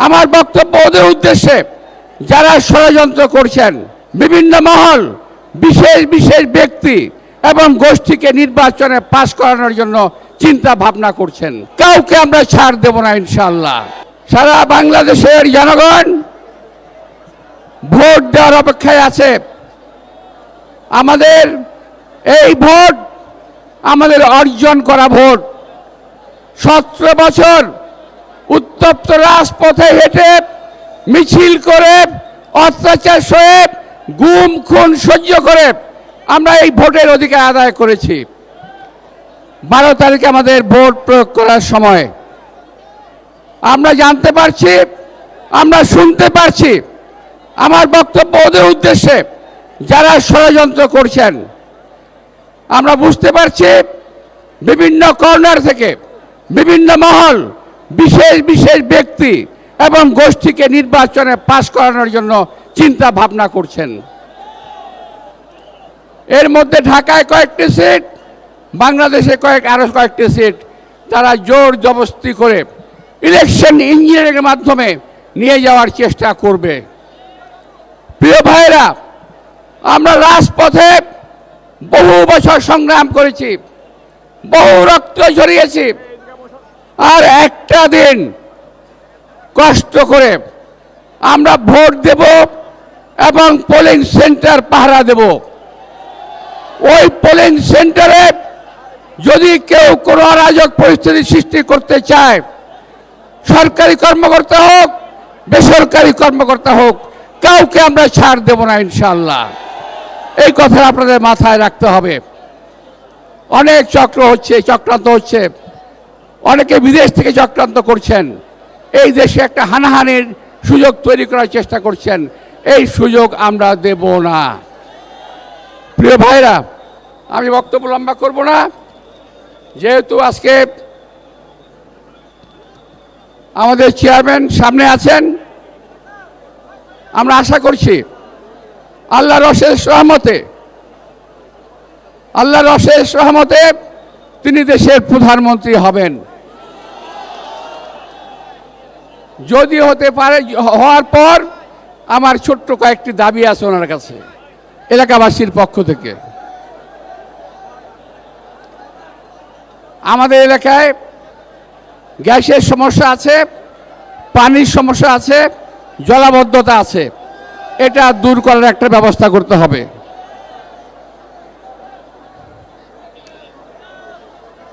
আমার বক্তব্য ওদের উদ্দেশ্যে, যারা ষড়যন্ত্র করছেন, বিভিন্ন মহল, বিশেষ বিশেষ ব্যক্তি এবং গোষ্ঠীকে নির্বাচনে পাশ করানোর জন্য চিন্তা ভাবনা করছেন, কাউকে আমরা ছাড় দেব না ইনশাআল্লাহ। সারা বাংলাদেশের জনগণ ভোট দেওয়ার অপেক্ষায় আছে। আমাদের এই ভোট আমাদের অর্জন করা ভোট। 17 বছর উত্তপ্ত রাজপথে হেঁটে, মিছিল করে, অত্যাচার সয়ে, গুম খুন সহ্য করে আমরা এই ভোটের অধিকার আদায় করেছি। 12 তারিখে আমাদের ভোট প্রয়োগ করার সময় আমরা জানতে পারছি, আমরা শুনতে পারছি, আমার বক্তব্য ওদের উদ্দেশ্যে, যারা ষড়যন্ত্র করছেন, আমরা বুঝতে পারছি বিভিন্ন কর্নার থেকে বিভিন্ন মহল, বিশেষ বিশেষ ব্যক্তি এবং গোষ্ঠীকে নির্বাচনে পাশ করানোর জন্য চিন্তা ভাবনা করছেন। এর মধ্যে ঢাকায় কয়েকটি সিট, বাংলাদেশে আরো কয়েকটি সিট তারা জোর জবরদস্তি করে ইলেকশন ইঞ্জিনিয়ারিংয়ের মাধ্যমে নিয়ে যাওয়ার চেষ্টা করবে। প্রিয় ভাইরা, আমরা রাজপথে বহু বছর সংগ্রাম করেছি, বহু রক্ত ঝরিয়েছি, আর একটা দিন কষ্ট করে আমরা ভোট দেব এবং পোলিং সেন্টার পাহারা দেব। ওই পোলিং সেন্টারে যদি কেউ কোনো অরাজক পরিস্থিতি সৃষ্টি করতে চায়, সরকারি কর্মকর্তা হোক, বেসরকারি কর্মকর্তা হোক, কাউকে আমরা ছাড় দেব না ইনশাআল্লাহ। এই কথা আপনাদের মাথায় রাখতে হবে। অনেক চক্রান্ত হচ্ছে, অনেকে বিদেশ থেকে চক্রান্ত করছেন, এই দেশে একটা হানাহানির সুযোগ তৈরি করার চেষ্টা করছেন। এই সুযোগ আমরা দেব না। প্রিয় ভাইরা, আমি বক্তব্য লম্বা করব না, যেহেতু আজকে আমাদের চেয়ারম্যান সামনে আছেন। আমরা আশা করছি আল্লাহর অশেষ রহমতে তিনি দেশের প্রধানমন্ত্রী হবেন। যদি হতে পারে, হওয়ার পর আমার ছোট্ট কয়েকটি দাবি আছে ওনার কাছে এলাকাবাসীর পক্ষ থেকে। আমাদের এলাকায় গ্যাসের সমস্যা আছে, পানির সমস্যা আছে, জলাবদ্ধতা আছে, এটা দূর করার একটা ব্যবস্থা করতে হবে।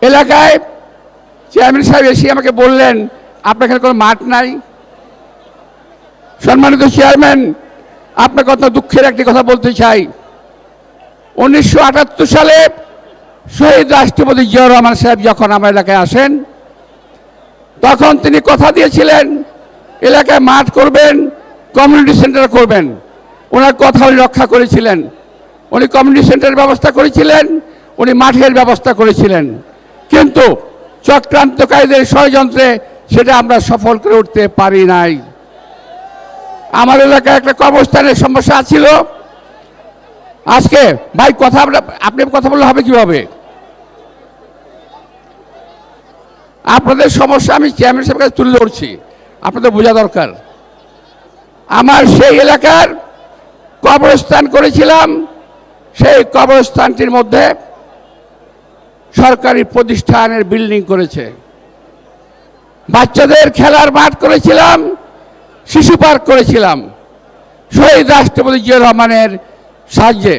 এলাকায় চেয়ারম্যান সাহেব এসে আমাকে বললেন, আপনার এখানে কোনো মাঠ নাই। সম্মানিত চেয়ারম্যান, আপনার কথা দুঃখের একটি কথা বলতে চাই। 1978 সালে শহীদ রাষ্ট্রপতি জিয়াউর রহমান সাহেব যখন আমার এলাকায় আসেন, তখন তিনি কথা দিয়েছিলেন এলাকায় মাঠ করবেন, কমিউনিটি সেন্টার করবেন। ওনার কথা উনি রক্ষা করেছিলেন। উনি কমিউনিটি সেন্টারের ব্যবস্থা করেছিলেন, উনি মাঠের ব্যবস্থা করেছিলেন, কিন্তু চক্রান্তকারীদের ষড়যন্ত্রে সেটা আমরা সফল করে উঠতে পারি নাই। আমার এলাকায় একটা কবরস্থানের সমস্যা ছিল। আজকে ভাই আপনি কথা বললে হবে কিভাবে? আপনাদের সমস্যা আমি চেয়ারম্যান সাহেবের কাছে তুলে ধরছি, আপনাদের বোঝা দরকার। আমার সেই এলাকার কবরস্থান করেছিলাম, সেই কবরস্থানটির মধ্যে সরকারি প্রতিষ্ঠানের বিল্ডিং করেছে। বাচ্চাদের খেলার মাঠ করেছিলাম, শিশু পার্ক করেছিলাম শহীদ রাষ্ট্রপতি জিয়াউর রহমানের সাহায্যে।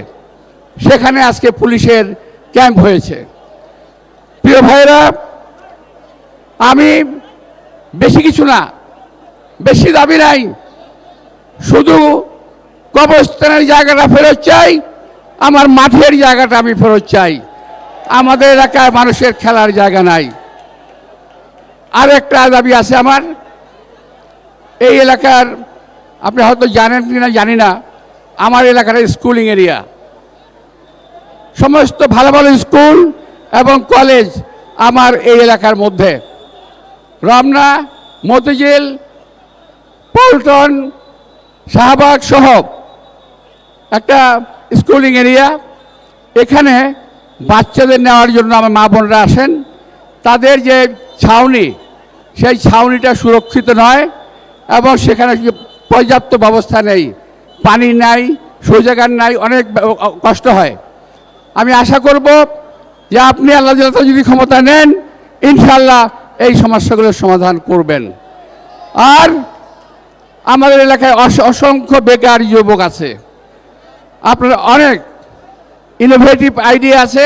সেখানে আজকে পুলিশের ক্যাম্প হয়েছে। প্রিয় ভাইরা, আমি বেশি কিছু না, বেশি দাবি নাই, শুধু কবরস্থানের জায়গাটা ফেরত চাই, আমার মাঠের জায়গাটা আমি ফেরত চাই। আমাদের এলাকায় মানুষের খেলার জায়গা নাই। আর একটা দাবি আছে আমার। এই এলাকার, আপনি হয়তো জানেন কি না জানি না, আমার এলাকার স্কুলিং এরিয়া, সমস্ত ভালো ভালো স্কুল এবং কলেজ আমার এই এলাকার মধ্যে। রমনা, মতিঝিল, পল্টন, শাহবাগ সহ একটা স্কুলিং এরিয়া। এখানে বাচ্চাদের নেওয়ার জন্য আমার মা বোনরা আসেন। তাদের যে ছাউনি, সেই ছাউনিটা সুরক্ষিত নয় এবং সেখানে পর্যাপ্ত ব্যবস্থা নেই, পানি নাই, শৌচাগার নাই, অনেক কষ্ট হয়। আমি আশা করব যে আপনি আল্লাহ যদি ক্ষমতা নেন, ইনশাআল্লাহ এই সমস্যাগুলোর সমাধান করবেন। আর আমাদের এলাকায় অসংখ্য বেকার যুবক আছে, আপনার অনেক ইনোভেটিভ আইডিয়া আছে,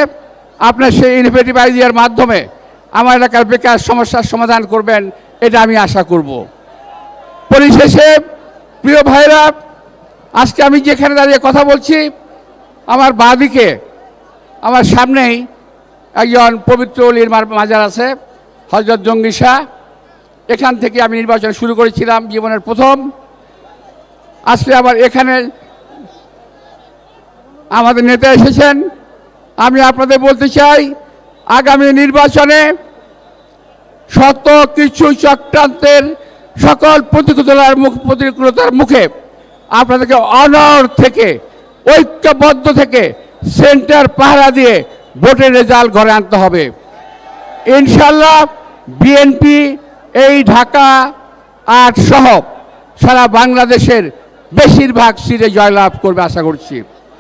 আপনার সেই ইনোভেটিভ আইডিয়ার মাধ্যমে আমার এলাকার বেকার সমস্যার সমাধান করবেন, এটা আমি আশা করব। পরিশেষে প্রিয় ভাইরা, আজকে আমি যেখানে দাঁড়িয়ে কথা বলছি, আমার বাঁদিকে আমার সামনেই একজন পবিত্র অলির মাজার আছে, হযরত জঙ্গি শাহ। এখান থেকে আমি নির্বাচন শুরু করেছিলাম জীবনের প্রথম। আজকে আবার এখানে আমাদের নেতা এসেছেন। আমি আপনাদের বলতে চাই, আগামী নির্বাচনে শত কিছু চক্রান্তের সকল প্রতিকূলতার মুখে আপনাদেরকে অনড় থেকে, ঐক্যবদ্ধ থেকে, সেন্টার পাহারা দিয়ে ভোটের রেজাল্ট ঘরে আনতে হবে। ইনশাল্লাহ বিএনপি এই ঢাকা ৮ সহ সারা বাংলাদেশের বেশিরভাগ সিটে জয়লাভ করবে আশা করছি।